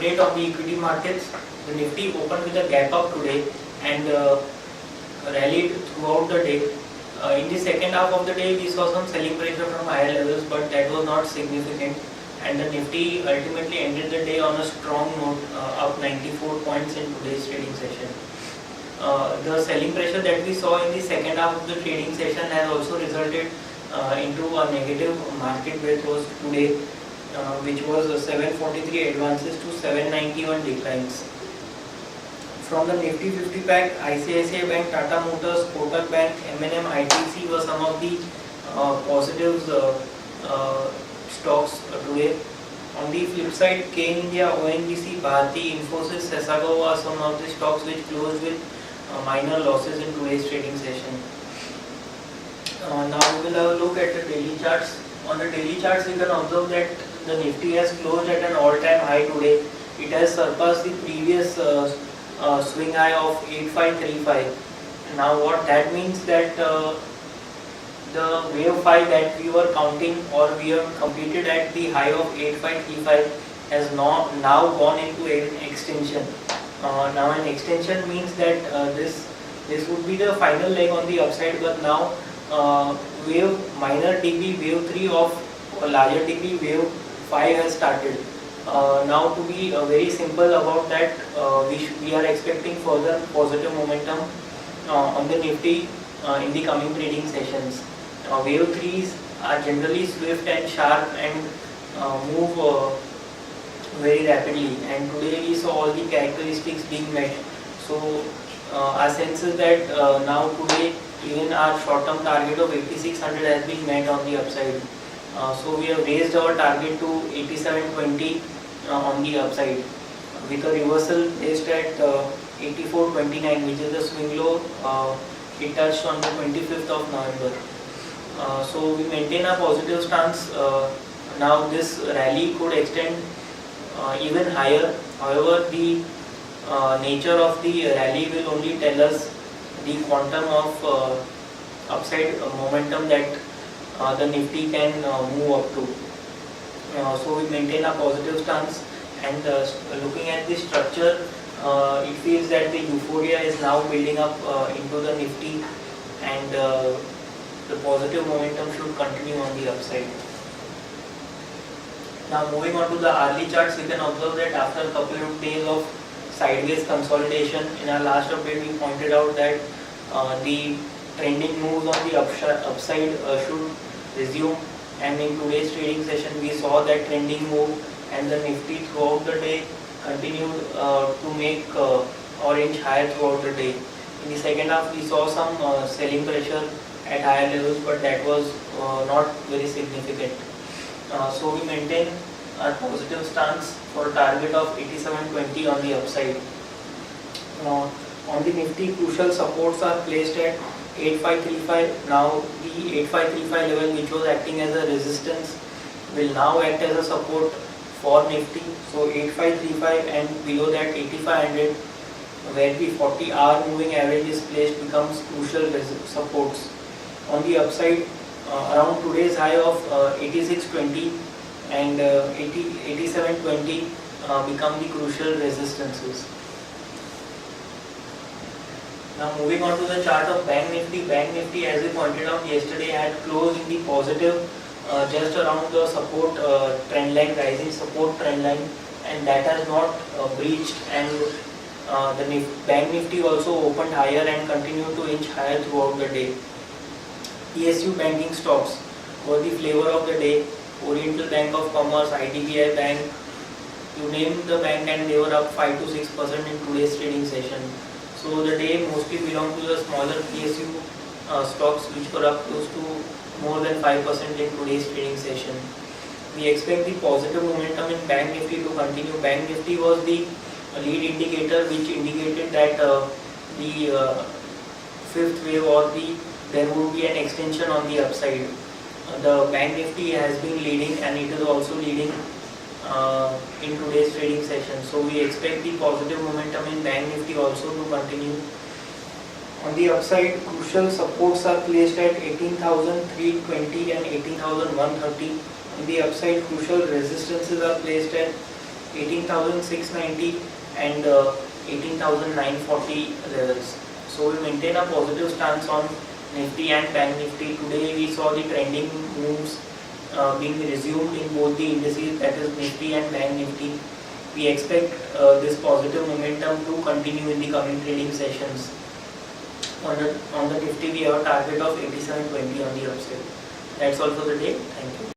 update on the equity markets. The Nifty opened with a gap up today and rallied throughout the day. In the second half of the day, we saw some selling pressure from higher levels, but that was not significant. And the Nifty ultimately ended the day on a strong note, up 94 points in today's trading session. The selling pressure that we saw in the second half of the trading session has also resulted into a negative market breadth was today, which was 743 advances to 791 declines. From the Nifty 50 pack, ICICI Bank, Tata Motors, Kotak Bank, M&M, ITC were some of the positives stocks today. On the flip side, K India, ONGC, Bharti, Infosys, Sasago are some of the stocks which closed with minor losses in today's trading session. Now we will have a look at the daily charts. On the daily charts, we can observe that the Nifty has closed at an all-time high today. It has surpassed the previous swing high of 8535. Now what that means that the wave 5 that we were counting or we have completed at the high of 8535 has now gone into an extension. Now an extension means that this would be the final leg on the upside, but now wave minor degree, wave 3 of a larger degree, wave 5 has started. Now to be very simple about that, we are expecting further positive momentum on the Nifty in the coming trading sessions. Wave 3s are generally swift and sharp and move very rapidly, and today we saw all the characteristics being met. So our sense is that now today even our short-term target of 8600 has been met on the upside. So we have raised our target to 8720 on the upside with a reversal based at 8429, which is the swing low it touched on the 25th of November. So we maintain a positive stance. Now this rally could extend even higher. However, the nature of the rally will only tell us the quantum of upside momentum that the Nifty can move up to. So we maintain a positive stance, and looking at the structure, it feels that the euphoria is now building up into the Nifty, and the positive momentum should continue on the upside. Now moving on to the hourly charts, we can observe that after a couple of days of sideways consolidation, in our last update we pointed out that the trending moves on the upside should resume, and in today's trading session we saw that trending move, and the Nifty throughout the day continued to make orange higher throughout the day. In the second half we saw some selling pressure at higher levels, but that was not very significant. So we maintain a positive stance for a target of 8720 on the upside. On the Nifty, crucial supports are placed at 8535. Now the 8535 level, which was acting as a resistance, will now act as a support for Nifty. So 8535 and below that 8500, where the 40-hour moving average is placed, becomes crucial supports. On the upside, around today's high of 8620 and 8720 become the crucial resistances. Now moving on to the chart of Bank Nifty. Bank Nifty, as we pointed out yesterday, had closed in the positive just around the support trend line, rising support trend line, and that has not breached, and the Bank Nifty also opened higher and continued to inch higher throughout the day. PSU banking stocks were the flavor of the day. Oriental Bank of Commerce, IDBI Bank, you name the bank, and they were up 5 to 6% in today's trading session. So the day mostly belonged to the smaller PSU stocks, which were up close to more than 5% in today's trading session. We expect the positive momentum in Bank Nifty to continue. Bank Nifty was the lead indicator which indicated that the fifth wave or there would be an extension on the upside. The Bank Nifty has been leading, and it is also leading in today's trading session. So we expect the positive momentum in Bank Nifty also to continue. On the upside, crucial supports are placed at 18,320 and 18,130. On the upside, crucial resistances are placed at 18,690 and 18,940 levels. So we maintain a positive stance on Nifty and Bank Nifty. Today we saw the trending moves being resumed in both the indices, that is Nifty and Bank Nifty. We expect this positive momentum to continue in the coming trading sessions. On the Nifty we have a target of 8720 on the upside. That's all for the day. Thank you.